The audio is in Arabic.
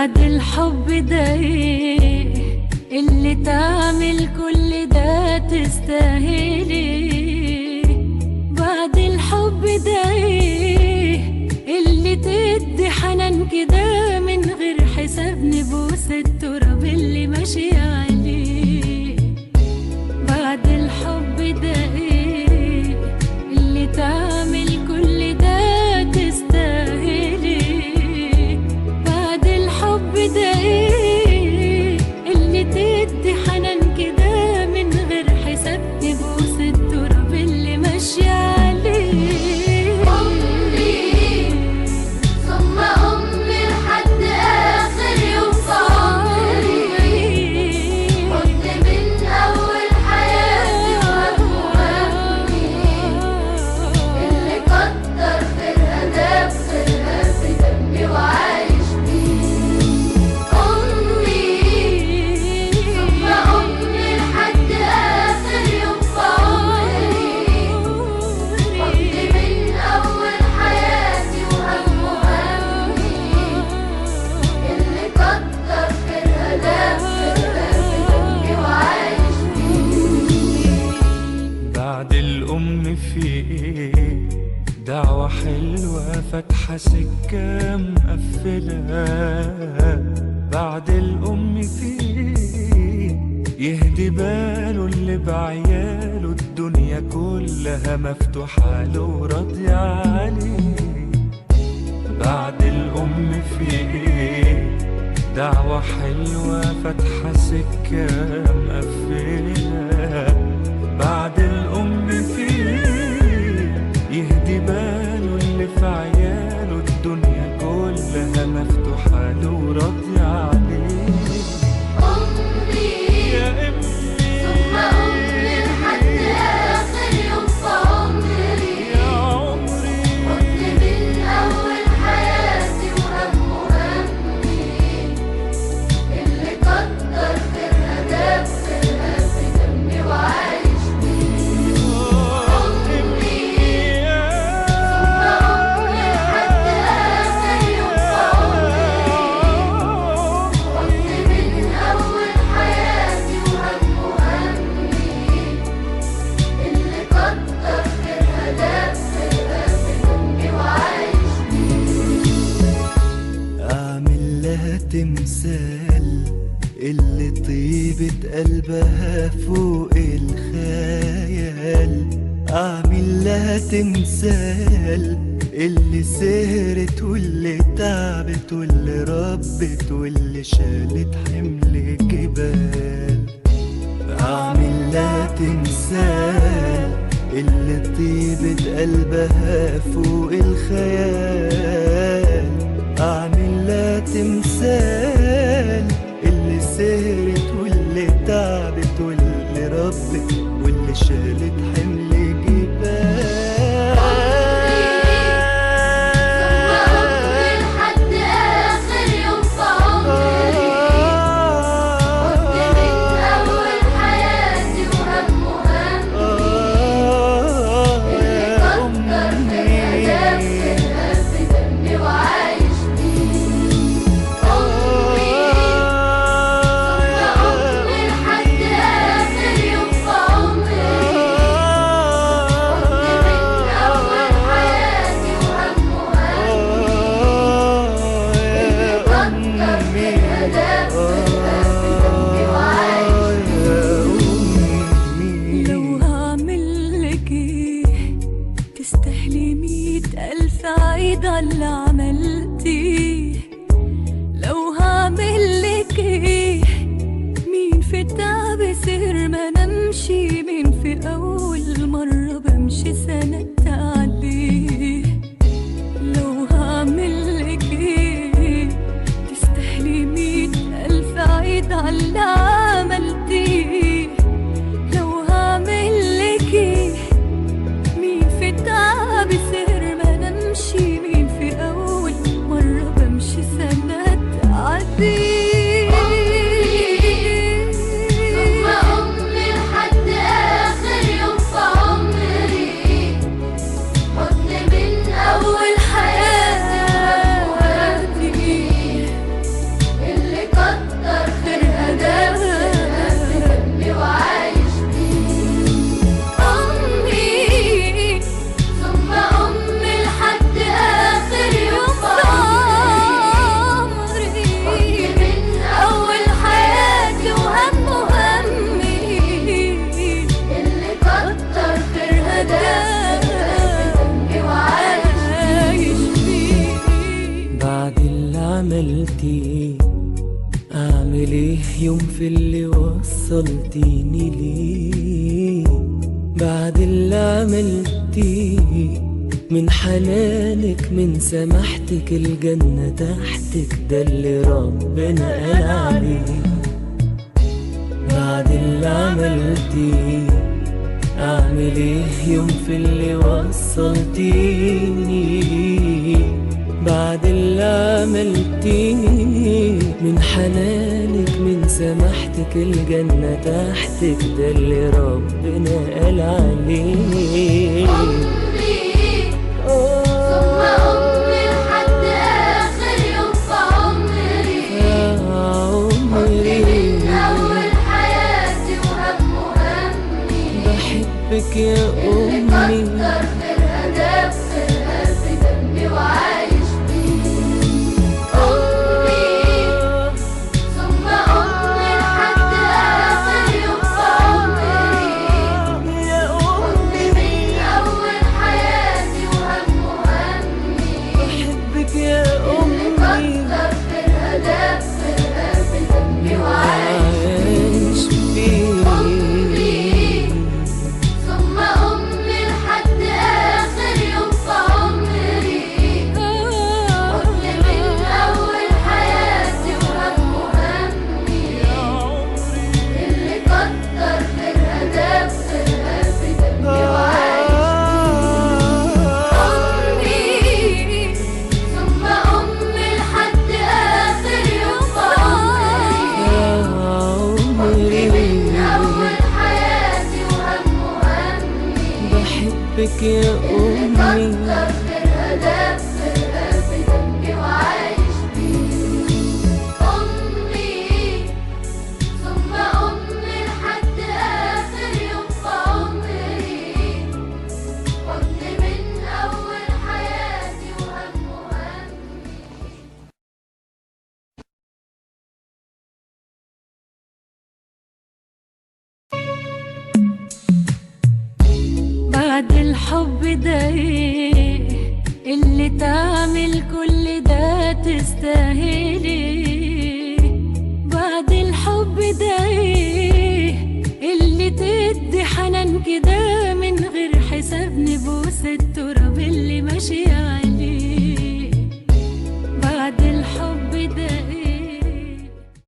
بعد الحب ده ايه اللي تعمل كل ده تستاهلي؟ بعد الحب ده ايه اللي تدي حنان كده من غير حساب نبوس التراب اللي ماشي عليه؟ بعد الحب ده ايه اللي تعمل كل ده تستاهلي؟ بعد الحب ده ايه اللي تدي حنان كده من غير حساب نبوس التراب اللي ماشي عليه؟ دعوة حلوة فاتحة سكة مقفلة. بعد الأم فيه يهدي باله اللي بعياله الدنيا كلها مفتوحة له وراضية عليه. بعد الأم فيه دعوة حلوة فاتحة سكة مقفلة. بعد الأم فيه يهدي باله اللي في عياله الدنيا كلها مفتوحة له وراضية عليه. أمي يا أمي ثم أمي لحد آخر يوم في عمري. يا عمري كنت من أول حياتي وهم همي اللي كتر خيرها داب خيرها في دمي وعايش بيه. تمثال اللي طيبة قلبها فوق الخيال. أعمل لها تمثال اللي سهرت واللي تعبت واللي ربت واللي شالت حمل جبال. أعمل لها تمثال اللي طيبة قلبها فوق الخيال. أعمل لها تمثال اللي سهرت واللي تعبت واللي ربت واللي شالت حمل جبال. تستاهلي 100,000 عيد على اللي عملتيه. لو هعملك ايه مين في التعب سهر ما نمشي؟ مين في أول مرة بمشي سنة عليه؟ لو هعملك ايه تستاهلي 100,000 عيد على اللي عملتيه. لو هعملك ايه مين في التعب سهر ما نمشي؟ مين في أول مرة بمشي سنة تعدي؟ ثم أمي لحد آخر يوم في عمري. عملتيه أعمل إيه يوم في اللي وصلتيني ليه؟ بعد اللي عملتيه من حنانك من سماحتك الجنة تحتك ده اللي ربنا قال عليه. بعد اللي عملتيه أعمل إيه يوم في اللي وصلتيني ليه؟ بعد اللي عملتيه من حنانك من سماحتك الجنة تحتك ده اللي ربنا قال عليه. أمي ثم أمي لحد آخر يوم في عمري. من أول حياتي وهم همي بحبك يا اللي أمي كتر في الهدف في القلب دمي وعايش بيه. أمي ثم أمي لحد آخر يوم في عمري. من أول حياتي وهم همي بحبك يا اللي أمي كتر في الهدف في القلب دمي وعايش بيه. ثم أمي لحد آخر يوم في عمري. من أول حياتي وهم همي اللي كتر في الهدف في القلب دمي وعايش بيه. ثم أمي لحد آخر يوم في عمري. من أول حياتي وهم همي بحبك يا اللي أمي كتر في الهدف في القلب دمي وعايش بيه. أمي ثم أمي لحد آخر يوم في عمري. حضن من أول حياتي وهم همي. بعد الحب ده ايه اللي تعمل كل ده تستاهل؟